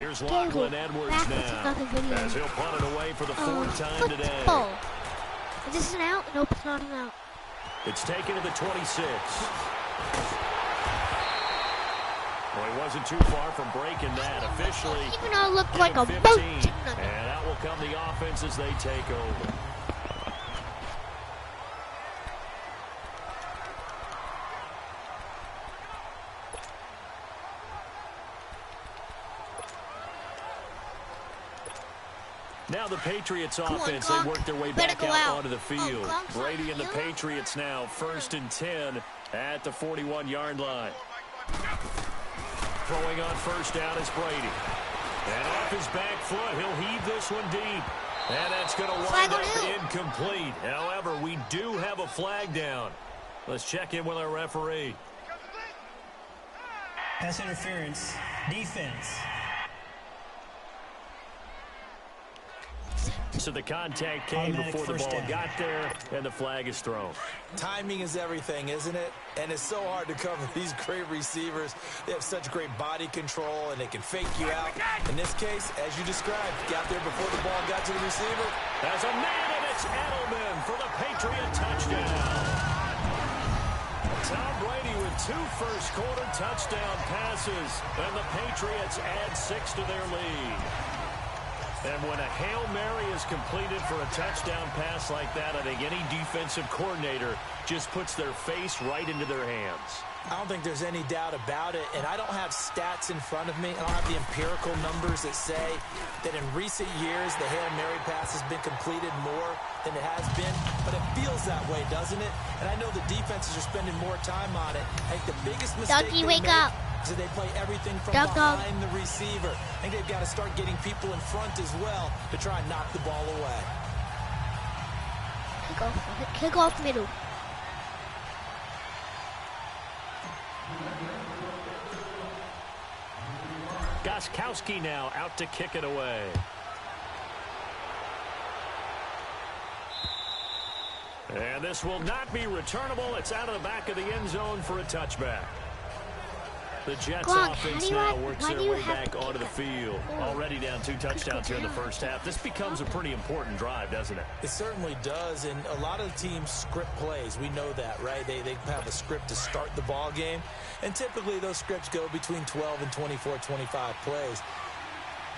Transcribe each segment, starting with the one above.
Here's Lachlan Edwards now, as he'll punt it away for the fourth time today. Is this an out? Nope, it's not an out. It's taken to the 26. Well, he wasn't too far from breaking that. Officially, even though it looked like a 15, boat. and out will come the offense as they take over. Now the Patriots offense, they work their way back out onto the field. Brady and the Patriots now 1st and 10 at the 41-yard line. Throwing on first down is Brady. And off his back foot, he'll heave this one deep. And that's going to wind up incomplete. However, we do have a flag down. Let's check in with our referee. Pass interference. Defense. So the contact came before the ball got there, and the flag is thrown. Timing is everything, isn't it? And it's so hard to cover these great receivers. They have such great body control, and they can fake you out. In this case, as you described, got there before the ball got to the receiver. There's a man, and it's Edelman for the Patriot touchdown. Tom Brady with 2 first-quarter touchdown passes, and the Patriots add 6 to their lead. And when a Hail Mary is completed for a touchdown pass like that, I think any defensive coordinator just puts their face right into their hands. I don't think there's any doubt about it, and I don't have stats in front of me. I don't have the empirical numbers that say that in recent years the Hail Mary pass has been completed more than it has been, but it feels that way, doesn't it? And I know the defenses are spending more time on it. I think the biggest mistake they make is that they play everything from behind the receiver. I think they've got to start getting people in front as well to try and knock the ball away. Kick off middle. Gostkowski now out to kick it away. And this will not be returnable. It's out of the back of the end zone for a touchback. The Jets offense now works their way back onto the field. Already down 2 touchdowns here in the first half. This becomes a pretty important drive, doesn't it? It certainly does, and a lot of teams script plays. We know that, right? They have a script to start the ball game, and typically those scripts go between 12 and 24, 25 plays.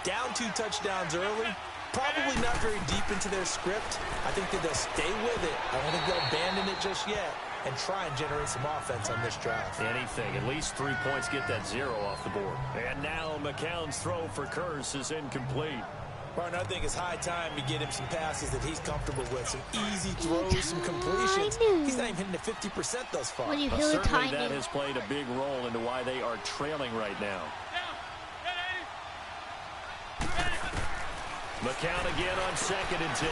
Down 2 touchdowns early, probably not very deep into their script. I think that they'll stay with it. I don't think they'll abandon it just yet and try and generate some offense on this drive. Anything. At least 3 points, get that 0 off the board. And now McCown's throw for Curse is incomplete. Martin, I think it's high time to get him some passes that he's comfortable with. Some easy throws, some completions. He's not even hitting the 50% thus far. Certainly that has played a big role into why they are trailing right now. McCown again on 2nd and 10.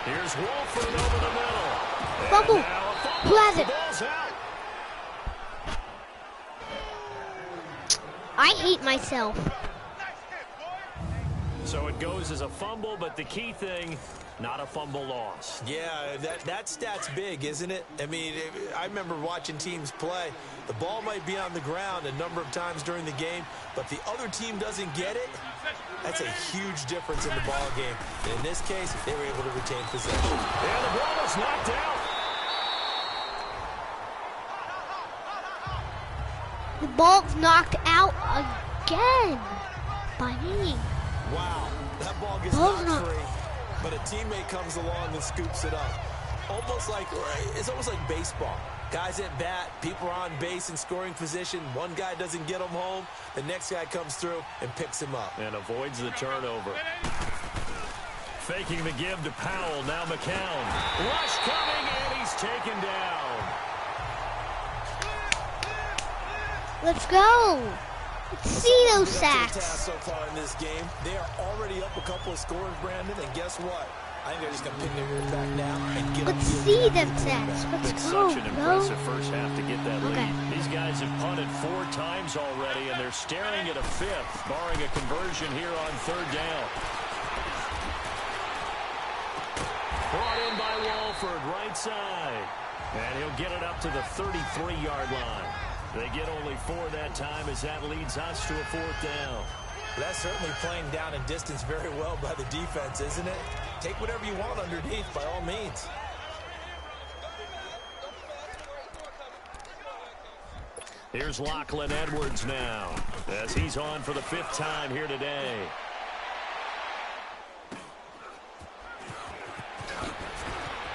Here's Wolford over the middle. Fumble. Who has it? I hate myself. So it goes as a fumble, but the key thing, not a fumble loss. Yeah, that stat's big, isn't it? I mean, I remember watching teams play. The ball might be on the ground a number of times during the game, but the other team doesn't get it. That's a huge difference in the ball game. And in this case, they were able to retain possession. And the ball is knocked out. The ball's knocked out again by me. Wow, that ball gets knocked free, but a teammate comes along and scoops it up. It's almost like baseball. Guys at bat, people are on base in scoring position. One guy doesn't get him home. The next guy comes through and picks him up. And avoids the turnover. Faking the give to Powell. Now McCown. Rush coming, and he's taken down. Let's go. Let's see those sacks. So far in this game, they are already up a couple of scores, Brandon, and guess what? I think they're just going to pick their ears back now and get Let's see them sacks. Let's go, such an impressive first half to get that lead. These guys have punted 4 times already, and they're staring at a 5th, barring a conversion here on 3rd down. Brought in by Wolford, right side. And he'll get it up to the 33-yard line. They get only 4 that time as that leads us to a 4th down. Well, that's certainly playing down and distance very well by the defense, isn't it? Take whatever you want underneath, by all means. Here's Lachlan Edwards now, as he's on for the 5th time here today.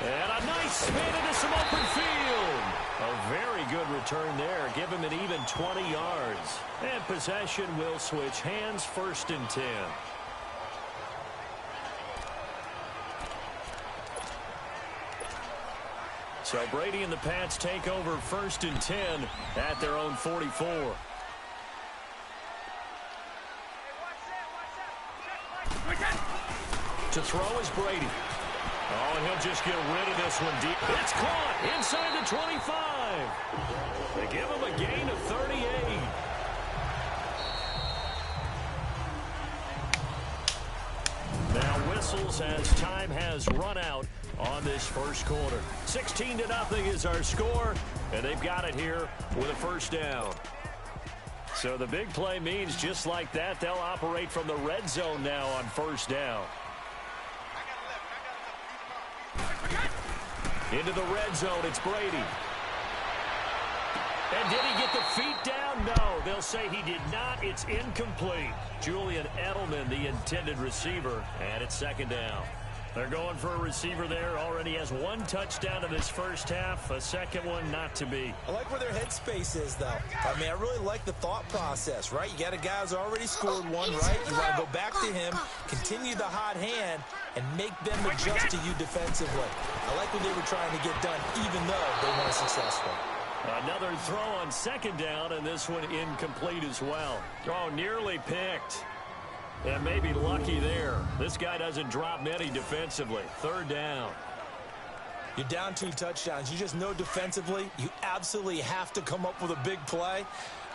And a nice spin into some open field. A very good return there. Give him an even 20 yards. And possession will switch hands, 1st and 10. So Brady and the Pats take over 1st and 10 at their own 44. To throw is Brady. Oh, and he'll just get rid of this one deep. It's caught inside the 25. They give him a gain of 38. Now whistles as time has run out on this 1st quarter. 16-0 is our score, and they've got it here with a 1st down. So the big play means just like that, they'll operate from the red zone now on 1st down. Into the red zone, it's Brady. And did he get the feet down? No, they'll say he did not. It's incomplete. Julian Edelman, the intended receiver, and it's 2nd down. They're going for a receiver there. Already has 1 touchdown in this 1st half. A 2nd one not to be. I like where their headspace is, though. I mean, I really like the thought process, right? You got a guy who's already scored 1, right? You want to go back to him, continue the hot hand, and make them adjust to you defensively. I like what they were trying to get done, even though they weren't successful. Another throw on 2nd down, and this one incomplete as well. Oh, nearly picked. And maybe lucky there. This guy doesn't drop many defensively. 3rd down. You're down 2 touchdowns. You just know defensively you absolutely have to come up with a big play.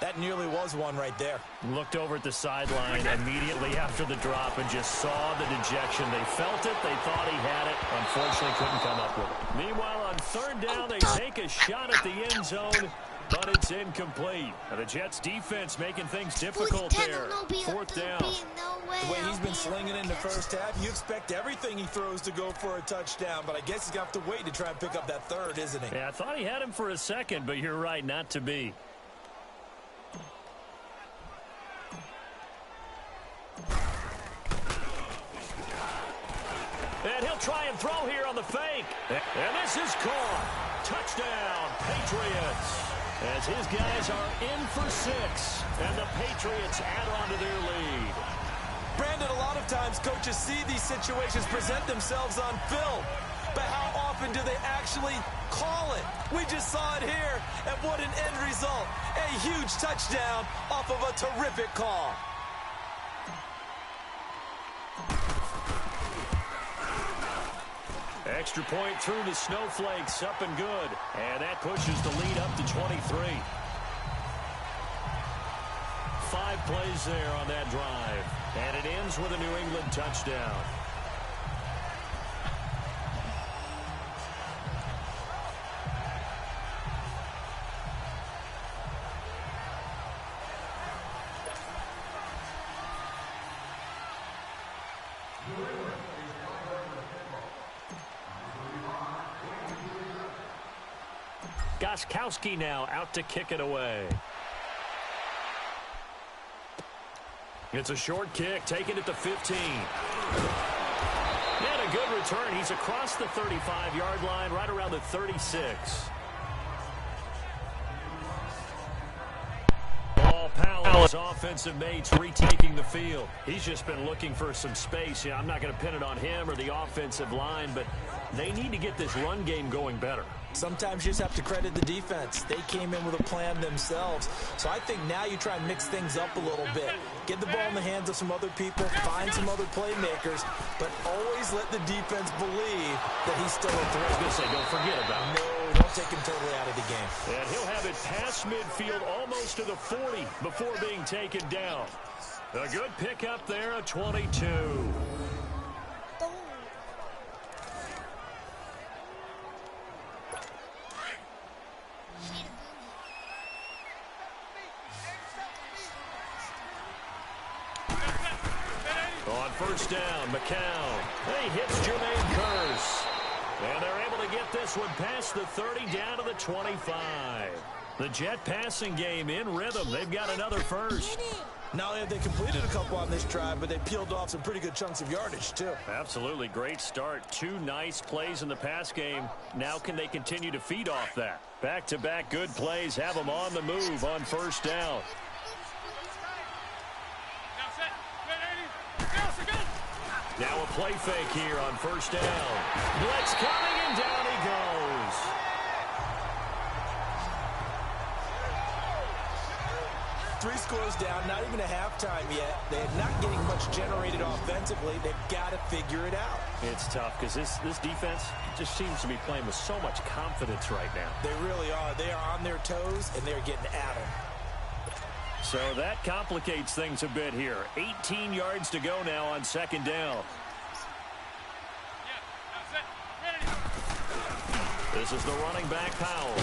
That nearly was one right there. Looked over at the sideline immediately after the drop and just saw the dejection. They felt it. They thought he had it. Unfortunately, couldn't come up with it. Meanwhile, on 3rd down, they take a shot at the end zone, but it's incomplete. And the Jets defense making things difficult there. 4th down. The way he's been slinging in the 1st half, you expect everything he throws to go for a touchdown, but I guess he's going to have to wait to try and pick up that 3rd, isn't he? Yeah, I thought he had him for a second, but you're right, not to be. And he'll try and throw here on the fake. And this is caught. Touchdown, Patriots. As his guys are in for 6. And the Patriots add on to their lead. Brandon, a lot of times coaches see these situations present themselves on film. But how often do they actually call it? We just saw it here. And what an end result. A huge touchdown off of a terrific call. Extra point through the snowflakes, up and good. And that pushes the lead up to 23. 5 plays there on that drive. And it ends with a New England touchdown. Gostkowski now out to kick it away. It's a short kick, taken at the 15. And a good return. He's across the 35-yard line, right around the 36. Powell's offensive mates retaking the field. He's just been looking for some space. Yeah, I'm not going to pin it on him or the offensive line, but they need to get this run game going better. Sometimes you just have to credit the defense. They came in with a plan themselves. So I think now you try and mix things up a little bit. Get the ball in the hands of some other people, find some other playmakers, but always let the defense believe that he's still a threat. I was going to say, don't forget about him. No, don't take him totally out of the game. And he'll have it past midfield almost to the 40 before being taken down. A good pickup there, a 22. first down. McCown. He hits Jermaine Kearse. And they're able to get this one past the 30 down to the 25. The Jet passing game in rhythm. They've got another first. Not only have they completed a couple on this drive, but they peeled off some pretty good chunks of yardage, too. Absolutely great start. 2 nice plays in the pass game. Now can they continue to feed off that? Back-to-back good plays have them on the move on first down. Now a play fake here on first down. Blitz coming, and down he goes. Three scores down, not even a halftime yet. They're not getting much generated offensively. They've got to figure it out. It's tough because this defense just seems to be playing with so much confidence right now. They really are. They are on their toes, and they're getting at them. So that complicates things a bit here. 18 yards to go now on second down. This is the running back, Powell.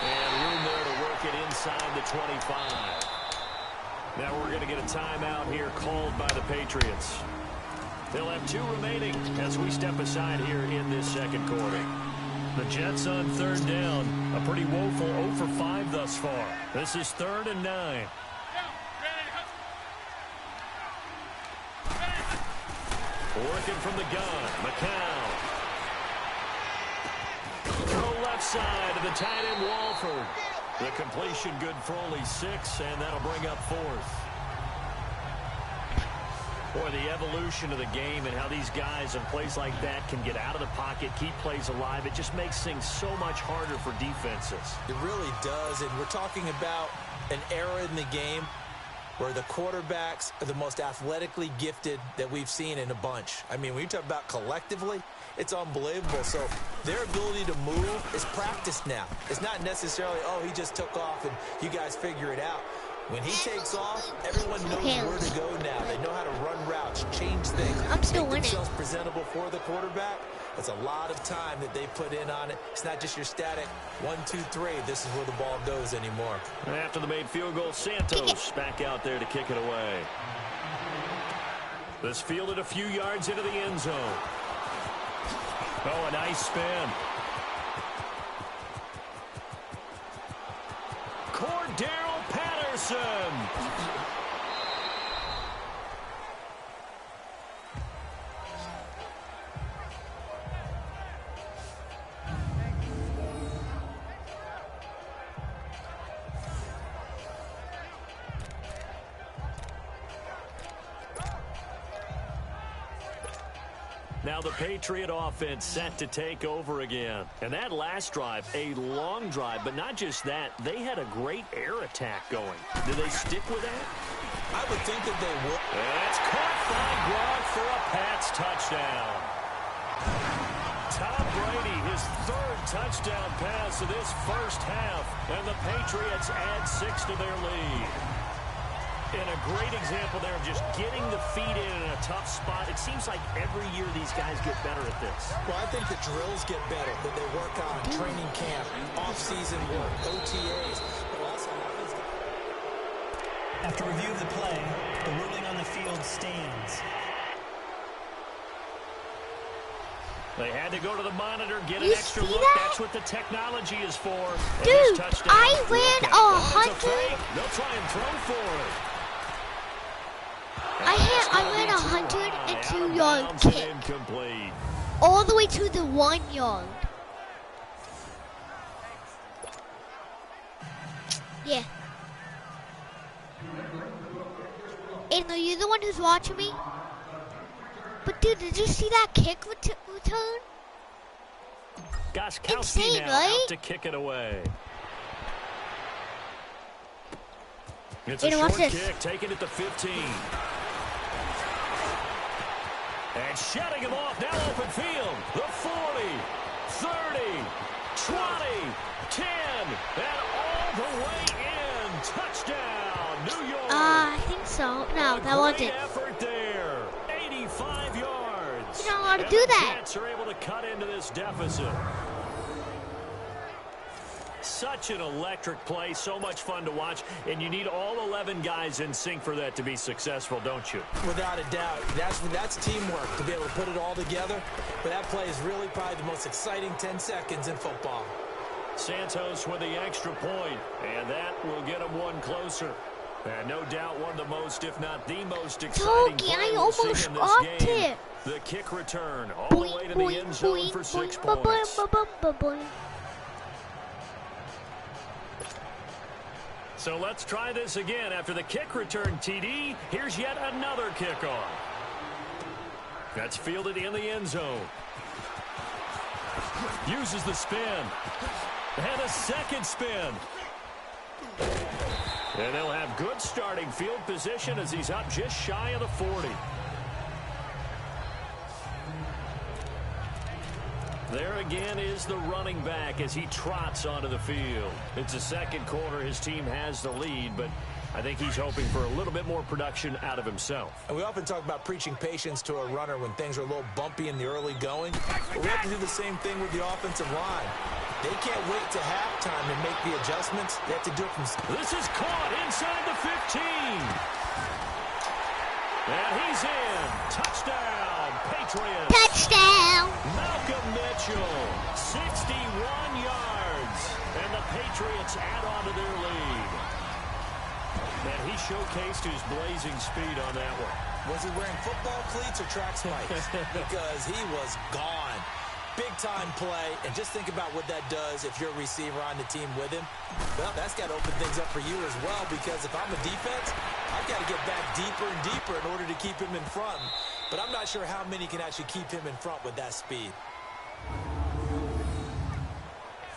And room there to work it inside the 25. Now we're going to get a timeout here called by the Patriots. They'll have 2 remaining as we step aside here in this second quarter. The Jets on third down. A pretty woeful 0 for 5 thus far. This is 3rd and 9. Working from the gun, McCown. Throw left side to the tight end, Walford. The completion good for only 6, and that'll bring up 4th. Boy, the evolution of the game and how these guys in plays like that can get out of the pocket, keep plays alive, it just makes things so much harder for defenses. It really does, and we're talking about an era in the game where the quarterbacks are the most athletically gifted that we've seen in a bunch. I mean, when you talk about collectively, it's unbelievable. So their ability to move is practiced now. It's not necessarily, oh, he just took off and you guys figure it out. When he takes off, everyone knows where to go now. They know how to run routes, change things, I'm still make winning. themselves presentable for the quarterback. That's a lot of time that they put in on it. It's not just your static 1, 2, 3. This is where the ball goes anymore. And after the made field goal, Santos back out there to kick it away. This fielded a few yards into the end zone. Oh, a nice spin. Cordero Patterson. Now the Patriot offense set to take over again. And that last drive, a long drive, but not just that, they had a great air attack going. Do they stick with that? I would think that they would. That's caught by Gronk for a Pats touchdown. Tom Brady, his 3rd touchdown pass of this first half, and the Patriots add 6 to their lead. And a great example there of just getting the feet in a tough spot. It seems like every year these guys get better at this. Well, I think the drills get better that they work on training camp, off-season work, OTAs. But also, After review of the play, the ruling on the field stands. They had to go to the monitor, get an You extra see look. that? That's what the technology is for. And Dude, this touchdown, I ran look at it. a It's hundred- fake. They'll try and throw for it. I ran a 102-yard kick Incomplete. all the way to the 1 yard. Yeah. And are you the one who's watching me? But dude, did you see that kick return? Gostkowski Insane, now right? out to kick it away. It's a Hey, short watch this. kick, taking it to 15. And shutting him off, now open field. The 40, 30, 20, 10, and all the way in. Touchdown, New York. I think so. No, that wasn't. Great effort there. 85 yards. You don't know how to The do that. Jets are able to cut into this deficit. such an electric play, so much fun to watch, and you need all 11 guys in sync for that to be successful, don't you? Without a doubt. That's teamwork to be able to put it all together. But that play is really probably the most exciting 10 seconds in football. Santos with the extra point, and that will get him one closer. And no doubt one of the most, if not the most exciting play we'll see in this game. The kick return all the way to the end zone for 6 points. So let's try this again. After the kick return, TD, here's yet another kickoff. That's fielded in the end zone. Uses the spin. And a second spin. And they'll have good starting field position as he's up just shy of the 40. There again is the running back as he trots onto the field. It's the second quarter. His team has the lead, but I think he's hoping for a little bit more production out of himself. And we often talk about preaching patience to a runner when things are a little bumpy in the early going. But we have to do the same thing with the offensive line. They can't wait to halftime and make the adjustments. They have to do it from... This is caught inside the 15. And he's in. Touchdown, Patriots. Touchdown. Malcolm Mitchell, 61 yards. And the Patriots add on to their lead. And he showcased his blazing speed on that one. Was he wearing football cleats or track spikes? Because he was gone. Big-time play, and just think about what that does if you're a receiver on the team with him. Well, that's got to open things up for you as well, because if I'm a defense, I've got to get back deeper and deeper in order to keep him in front. But I'm not sure how many can actually keep him in front with that speed.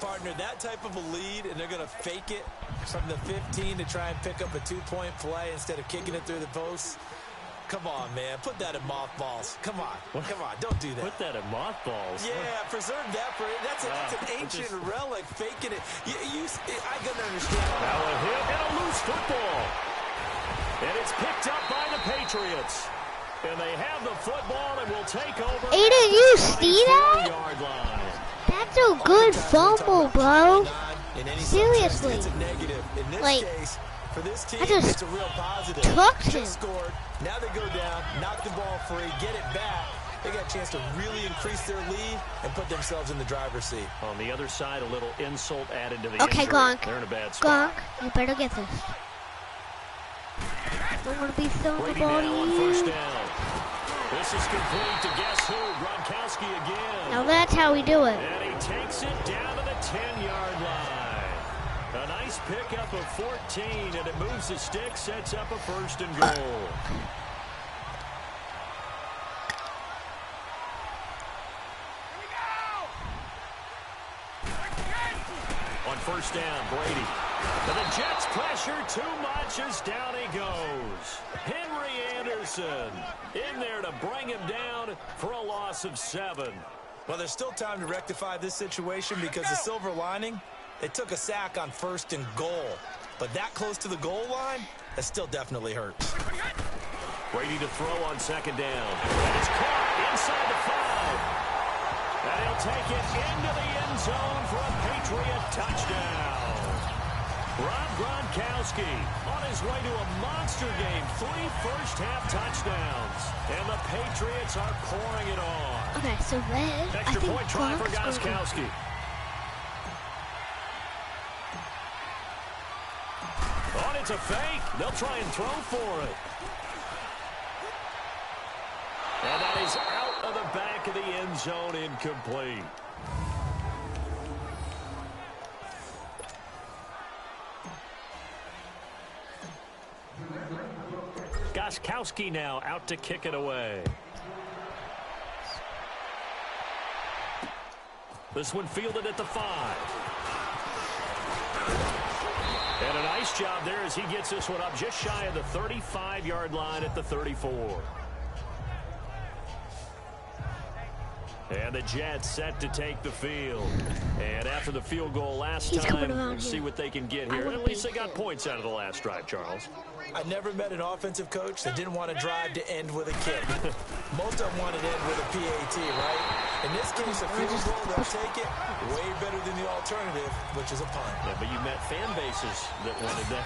Partner, that type of a lead, and they're going to fake it from the 15 to try and pick up a 2-point play instead of kicking it through the posts. Come on, man. Put that in mothballs. Come on. Come on. Don't do that. Put that in mothballs? Yeah, preserve that for it. That's an ancient relic, faking it. I couldn't understand. Now a hit and a loose football. And it's picked up by the Patriots. And they have the football and will take over. Aiden, you see that? That's a good fumble, bro. Seriously. It's a negative. In this case, for this team, it's a real positive. Just scored. Now they go down, knock the ball free, get it back. They got a chance to really increase their lead and put themselves in the driver's seat. On the other side, a little insult added to the injury. Gronk. They're in a bad spot. Gronk, you better get this. Don't want to be throwing the ball now on first down. This is complete to guess who? Gronkowski again. Now that's how we do it. And he takes it down to the 10-yard line. A nice pickup of 14, and it moves the stick, sets up a 1st and goal. On first down, Brady. And the Jets pressure too much as down he goes. Henry Anderson in there to bring him down for a loss of 7. Well, there's still time to rectify this situation because the silver lining, they took a sack on 1st and goal. But that close to the goal line, that still definitely hurts. Brady to throw on 2nd down. And it's caught inside the 5. And he'll take it into the end zone for a Patriot touchdown. Rob Gronkowski on his way to a monster game. 3 first-half touchdowns. And the Patriots are pouring it on. Okay, so then Extra point try for Gronkowski. Oh, it's a fake. They'll try and throw for it. And that is out of the back of the end zone, incomplete. Gronkowski now out to kick it away. This one fielded at the 5. And a nice job there as he gets this one up just shy of the 35-yard line at the 34. And the Jets set to take the field. And after the field goal last time, we'll see what they can get here. At least they got points out of the last drive, Charles. I never met an offensive coach that didn't want to drive to end with a kick. Most of them wanted to end with a PAT, right? In this case, a field goal, they'll take it way better than the alternative, which is a punt. Yeah, but you met fan bases that wanted that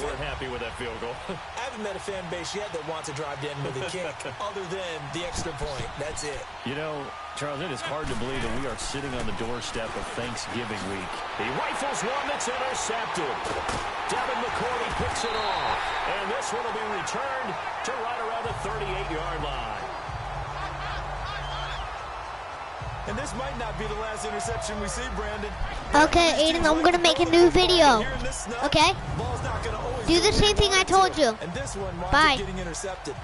weren't happy with that field goal. I haven't met a fan base yet that wants to drive to end with a kick, other than the extra point. That's it. You know, Charles, it is hard to believe that we are sitting on the doorstep of Thanksgiving week. He rifles one that's intercepted. Devin McCourty picks it off. And this one will be returned to right around the 38-yard line. And this might not be the last interception we see, Brandon. Okay, Aiden, I'm going to make a new video. Okay? Do the same thing I told you. And this one Bye. getting intercepted.